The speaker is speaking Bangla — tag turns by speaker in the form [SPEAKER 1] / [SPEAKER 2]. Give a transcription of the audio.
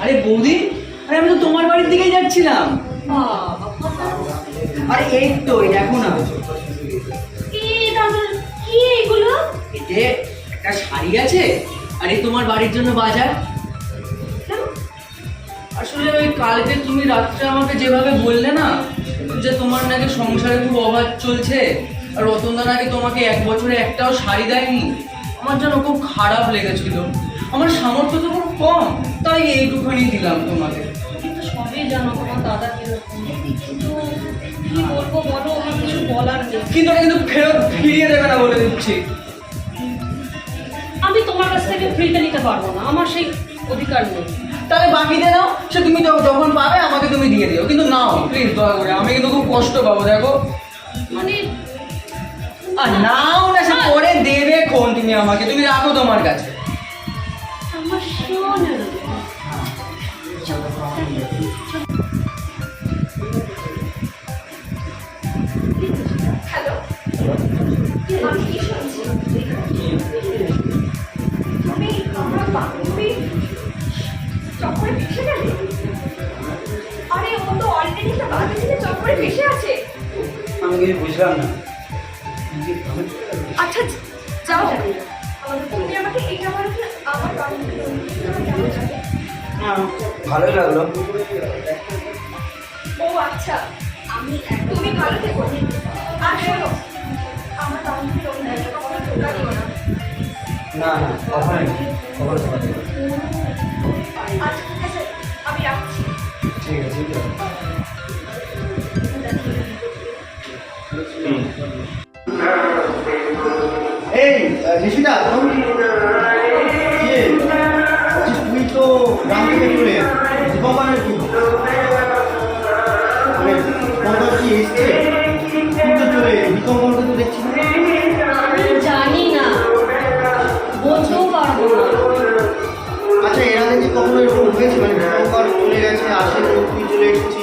[SPEAKER 1] আরে বৌদি, আরে আমি তো তোমার বাড়ির দিকেই যাচ্ছিলাম। আরে এই তো দেখো না,
[SPEAKER 2] কি এগুলো?
[SPEAKER 1] এতে একটা শাড়ি আছে আর এই তোমার বাড়ির জন্য বাজার। আসলে ওই কালকে তুমি রাত্রে আমাকে যেভাবে বললে না যে তোমার নাকি সংসারে খুব অভাব চলছে আর রতনদা নাকি তোমাকে 1 বছরে একটাও শাড়ি দেয়নি, আমার যেন খুব খারাপ লেগেছিল। আমার সামর্থ্য তো খুব কম, তাই এইটুখানি দিলাম তোমাকে।
[SPEAKER 2] কিন্তু সবই জানো তোমার দাদা কিরকম, কিন্তু কি বলবো বলো, আমার কিছু বলার নেই।
[SPEAKER 1] কিন্তু ওটা কিন্তু ফিরিয়ে দেবে না বলে দিচ্ছি।
[SPEAKER 2] আমি তোমার কাছ থেকে ফ্রিতে নিতে পারবো না, আমার সেই অধিকার নেই।
[SPEAKER 1] তাহলে বাকিতে নাও, সে তুমি যখন পাবে আমাকে তুমি দিয়ে দিও, কিন্তু নাও প্লিজ দয়া করে, আমি কিন্তু খুব কষ্ট পাবো। দেখো
[SPEAKER 2] মানে
[SPEAKER 1] আর নাও না, সে পরে দেবে কোন তুমি আমাকে, তুমি রাখো তোমার কাছে।
[SPEAKER 2] আমার শোনো,
[SPEAKER 3] হ্যালো, আমি কি শুনছি? তুমি আমার বান্ধবী চক্করে ফেসে গেলে? আরে ও তো অলরেডি একটা বাজে ছেলে চক্করে ফেসে আছে।
[SPEAKER 1] আমি কিছু বুঝলাম না।
[SPEAKER 3] আচ্ছা যাও, তুমি আমাকে এটা বলো কি আমার বান্ধবী কেমন লাগে?
[SPEAKER 1] ভালোই লাগলো।
[SPEAKER 3] ও আচ্ছা, তুমি ভালো থেকো। আর শোনো, আমার বান্ধবীর অন্যান্য কখনো ধোকা দিও না।
[SPEAKER 1] না না, কখনোই কখনো।
[SPEAKER 3] আচ্ছা ঠিক আছে, আমি রাখছি।
[SPEAKER 1] ঠিক আছে।
[SPEAKER 4] এই নিশিতা, তুই তো গ্রাম থেকে চলে দীপঙ্করের কি মানে দীপঙ্কর কি এসছে? তুই তো চলে দীপঙ্করকে তো দেখছি না।
[SPEAKER 2] আমি জানি না, বলতেও পারবো না।
[SPEAKER 4] আচ্ছা এর আগে কি কখনো এরকম হয়েছে মানে দীপঙ্কর চলে গেছে, আসে তুই চলে এসেছিস?